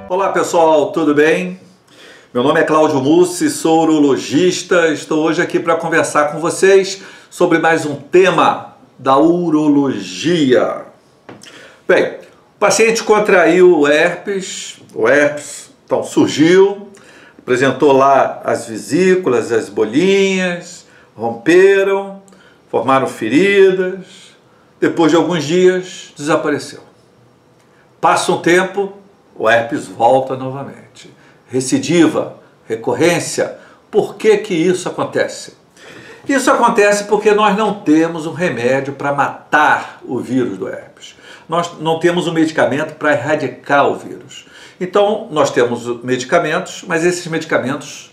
Olá pessoal, tudo bem? Meu nome é Cláudio Mussi, sou urologista. Estou hoje aqui para conversar com vocês sobre mais um tema da urologia. Bem, o paciente contraiu o herpes então surgiu, apresentou lá as vesículas, as bolinhas, romperam, formaram feridas, depois de alguns dias desapareceu. Passa um tempo, o herpes volta novamente. Recidiva, recorrência. Por que que isso acontece? Isso acontece porque nós não temos um remédio para matar o vírus do herpes. Nós não temos um medicamento para erradicar o vírus. Então, nós temos medicamentos, mas esses medicamentos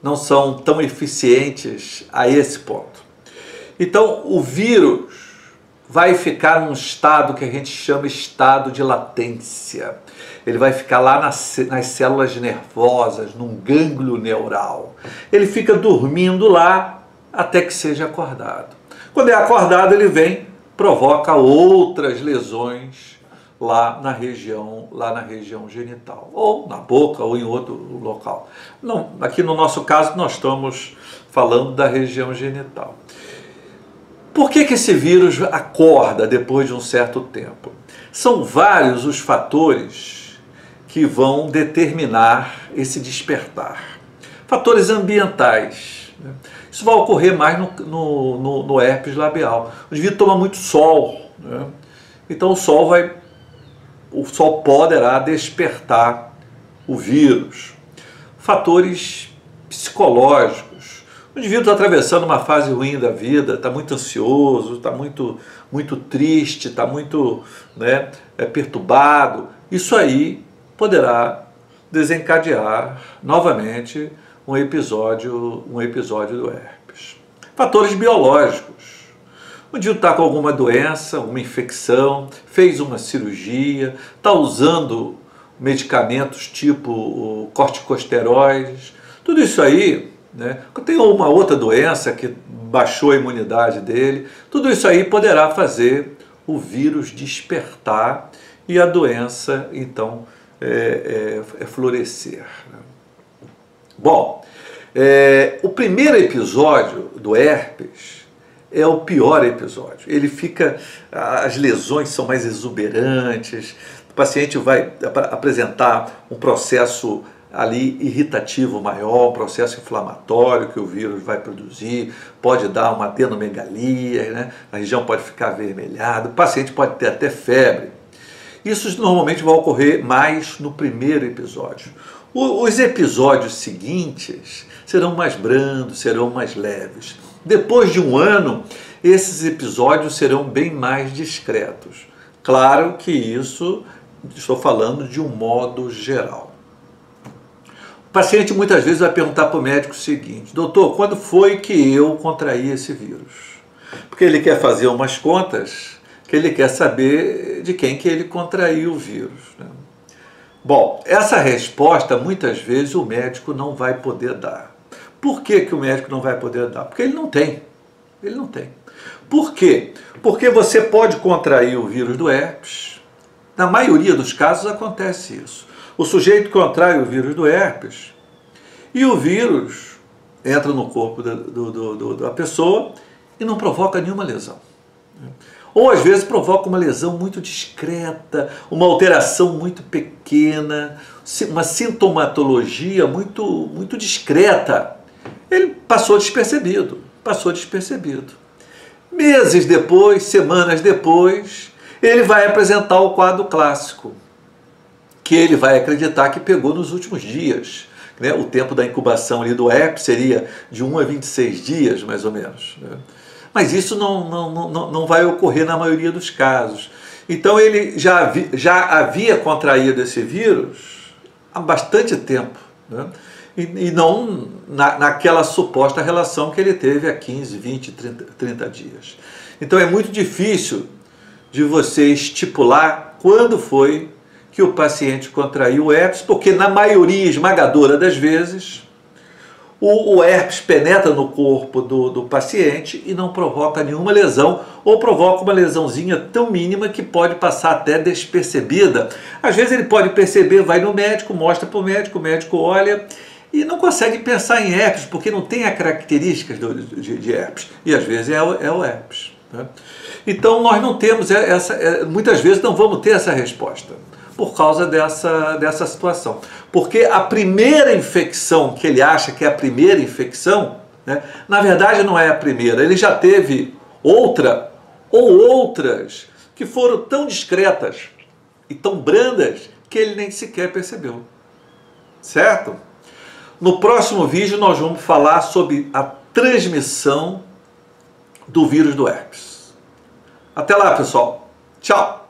não são tão eficientes a esse ponto. Então, o vírus vai ficar num estado que a gente chama estado de latência. Ele vai ficar lá nas células nervosas, num gânglio neural. Ele fica dormindo lá até que seja acordado. Quando é acordado, ele vem, provoca outras lesões lá na região genital, ou na boca, ou em outro local. Não, aqui no nosso caso, nós estamos falando da região genital. Por que que esse vírus acorda depois de um certo tempo? São vários os fatores que vão determinar esse despertar. Fatores ambientais. Isso vai ocorrer mais no herpes labial. O indivíduo toma muito sol, né? Então o sol poderá despertar o vírus. Fatores psicológicos. O indivíduo está atravessando uma fase ruim da vida, está muito ansioso, está muito triste, está muito perturbado. Isso aí poderá desencadear novamente um episódio do herpes. Fatores biológicos. O indivíduo está com alguma doença, uma infecção, fez uma cirurgia, está usando medicamentos tipo corticosteroides. Tudo isso aí, tem uma outra doença que baixou a imunidade dele, tudo isso aí poderá fazer o vírus despertar e a doença, então, florescer. Bom, o primeiro episódio do herpes é o pior episódio. Ele fica, as lesões são mais exuberantes, o paciente vai apresentar um processo ali irritativo maior, um processo inflamatório que o vírus vai produzir, pode dar uma adenomegalia, a região pode ficar avermelhada, o paciente pode ter até febre. Isso normalmente vai ocorrer mais no primeiro episódio. Os episódios seguintes serão mais brandos, serão mais leves. Depois de um ano, esses episódios serão bem mais discretos. Claro que isso, estou falando de um modo geral. O paciente muitas vezes vai perguntar para o médico o seguinte: doutor, quando foi que eu contraí esse vírus? Porque ele quer fazer umas contas, que ele quer saber de quem que ele contraiu o vírus. Bom, essa resposta muitas vezes o médico não vai poder dar. Por que que o médico não vai poder dar? Porque ele não tem. Ele não tem. Por quê? Porque você pode contrair o vírus do herpes. Na maioria dos casos acontece isso. O sujeito contrai o vírus do herpes e o vírus entra no corpo da pessoa e não provoca nenhuma lesão. Ou às vezes provoca uma lesão muito discreta, uma alteração muito pequena, uma sintomatologia muito discreta. Ele passou despercebido. Meses depois, semanas depois, ele vai apresentar o quadro clássico, que ele vai acreditar que pegou nos últimos dias. O tempo da incubação ali do herpes seria de 1 a 26 dias, mais ou menos. Mas isso não vai ocorrer na maioria dos casos. Então ele já havia contraído esse vírus há bastante tempo, e não naquela suposta relação que ele teve há 15, 20, 30 dias. Então é muito difícil de você estipular quando foi que o paciente contraiu o herpes, porque na maioria esmagadora das vezes o herpes penetra no corpo do paciente e não provoca nenhuma lesão, ou provoca uma lesãozinha tão mínima que pode passar até despercebida. Às vezes ele pode perceber, vai no médico, mostra para o médico olha e não consegue pensar em herpes, porque não tem as características de herpes. E às vezes é o herpes. Né? Então nós não temos muitas vezes não vamos ter essa resposta por causa dessa situação. Porque a primeira infecção que ele acha que é a primeira infecção, né, na verdade não é a primeira. Ele já teve outra ou outras que foram tão discretas e tão brandas que ele nem sequer percebeu. Certo? No próximo vídeo nós vamos falar sobre a transmissão do vírus do herpes. Até lá, pessoal. Tchau!